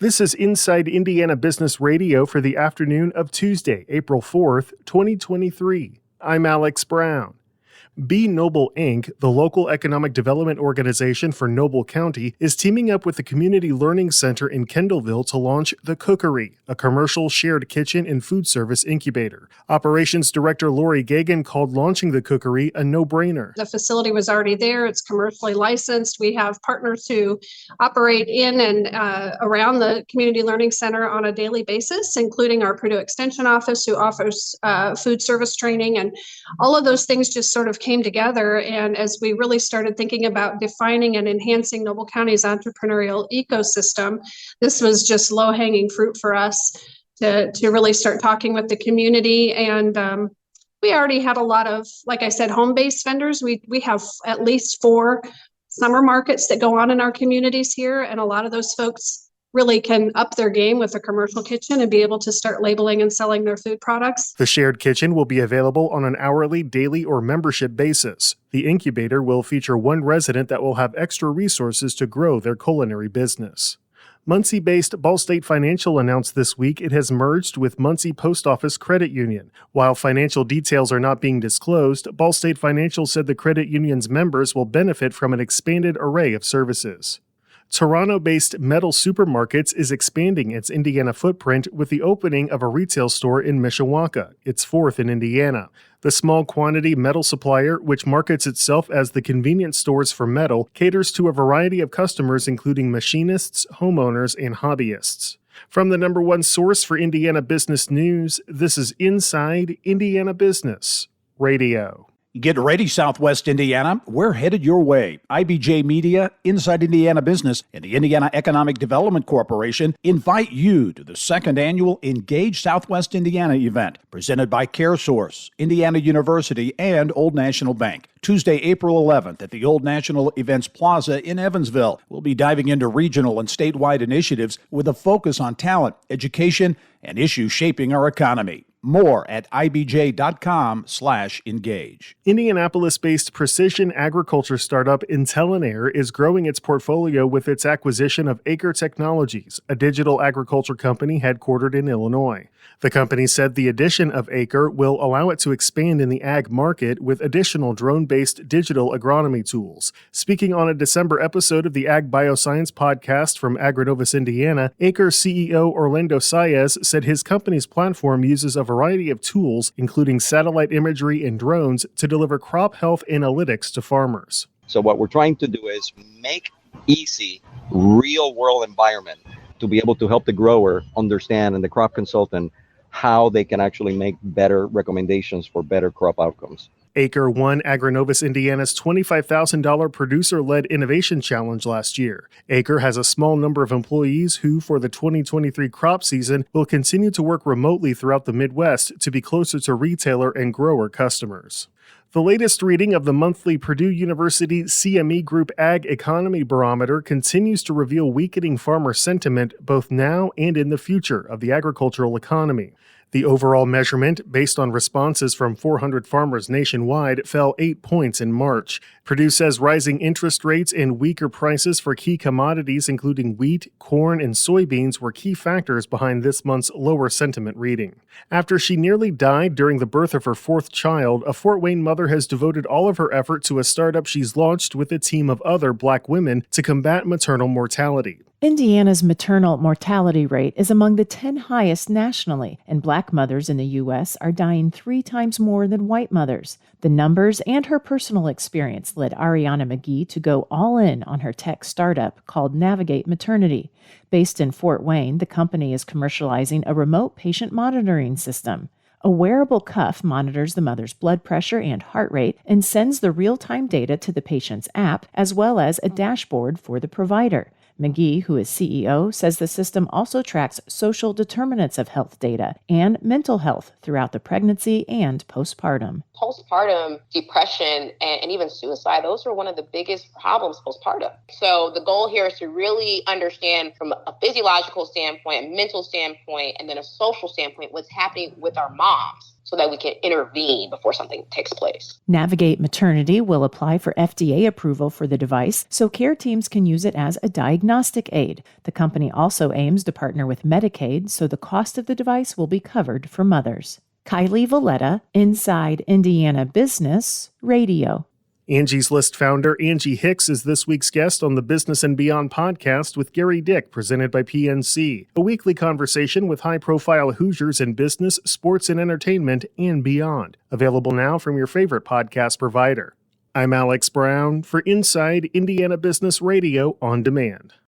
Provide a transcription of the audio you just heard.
This is Inside Indiana Business Radio for the afternoon of Tuesday, April 4th, 2023. I'm Alex Brown. Be Noble Inc., the local economic development organization for Noble County, is teaming up with the Community Learning Center in Kendallville to launch The Cookery, a commercial shared kitchen and food service incubator. Operations Director Lori Gagan called launching The Cookery a no-brainer. The facility was already there. It's commercially licensed. We have partners who operate in and around the Community Learning Center on a daily basis, including our Purdue Extension Office, who offers food service training, and all of those things just sort of came together. And as we really started thinking about defining and enhancing Noble County's entrepreneurial ecosystem, this was just low-hanging fruit for us to really start talking with the community. And we already had a lot of, like I said, home-based vendors. We have at least 4 summer markets that go on in our communities here, and a lot of those folks really can up their game with a commercial kitchen and be able to start labeling and selling their food products. The shared kitchen will be available on an hourly, daily, or membership basis. The incubator will feature one resident that will have extra resources to grow their culinary business. Muncie-based Ball State Financial announced this week it has merged with Muncie Post Office Credit Union. While financial details are not being disclosed, Ball State Financial said the credit union's members will benefit from an expanded array of services. Toronto-based Metal Supermarkets is expanding its Indiana footprint with the opening of a retail store in Mishawaka, its 4th in Indiana. The small quantity metal supplier, which markets itself as the convenience stores for metal, caters to a variety of customers including machinists, homeowners, and hobbyists. From the number one source for Indiana business news, this is Inside Indiana Business Radio. Get ready, Southwest Indiana. We're headed your way. IBJ Media, Inside Indiana Business, and the Indiana Economic Development Corporation invite you to the 2nd annual Engage Southwest Indiana event, presented by CareSource, Indiana University, and Old National Bank. Tuesday, April 11th at the Old National Events Plaza in Evansville. We'll be diving into regional and statewide initiatives with a focus on talent, education, and issues shaping our economy. More at ibj.com/engage. Indianapolis-based precision agriculture startup Intellinair is growing its portfolio with its acquisition of Acre Technologies, a digital agriculture company headquartered in Illinois. The company said the addition of Acre will allow it to expand in the ag market with additional drone-based digital agronomy tools. Speaking on a December episode of the Ag Bioscience podcast from Agrinovus, Indiana, Acre CEO Orlando Saez said his company's platform uses a variety of tools, including satellite imagery and drones, to deliver crop health analytics to farmers. So what we're trying to do is make easy, real-world environment to be able to help the grower understand and the crop consultant how they can actually make better recommendations for better crop outcomes. Acre won Agrinovus Indiana's $25,000 producer-led innovation challenge last year. Acre has a small number of employees who, for the 2023 crop season, will continue to work remotely throughout the Midwest to be closer to retailer and grower customers. The latest reading of the monthly Purdue University CME Group Ag Economy Barometer continues to reveal weakening farmer sentiment both now and in the future of the agricultural economy. The overall measurement, based on responses from 400 farmers nationwide, fell 8 points in March. Purdue says rising interest rates and weaker prices for key commodities, including wheat, corn, and soybeans, were key factors behind this month's lower sentiment reading. After she nearly died during the birth of her 4th child, a Fort Wayne mother has devoted all of her effort to a startup she's launched with a team of other Black women to combat maternal mortality. Indiana's maternal mortality rate is among the 10 highest nationally, and Black mothers in the U.S. are dying 3 times more than white mothers. The numbers and her personal experience led Ariana McGee to go all in on her tech startup called Navigate Maternity. Based in Fort Wayne, the company is commercializing a remote patient monitoring system. A wearable cuff monitors the mother's blood pressure and heart rate and sends the real-time data to the patient's app, as well as a dashboard for the provider. McGee, who is CEO, says the system also tracks social determinants of health data and mental health throughout the pregnancy and postpartum. Postpartum depression and even suicide, those are one of the biggest problems postpartum. So the goal here is to really understand from a physiological standpoint, a mental standpoint, and then a social standpoint, what's happening with our moms. so that we can intervene before something takes place. Navigate Maternity will apply for FDA approval for the device so care teams can use it as a diagnostic aid. The company also aims to partner with Medicaid so the cost of the device will be covered for mothers. Kylie Valletta, Inside Indiana Business Radio. Angie's List founder Angie Hicks is this week's guest on the Business and Beyond podcast with Gary Dick, presented by PNC, a weekly conversation with high-profile Hoosiers in business, sports, and entertainment, and beyond. Available now from your favorite podcast provider. I'm Alex Brown for Inside Indiana Business Radio on Demand.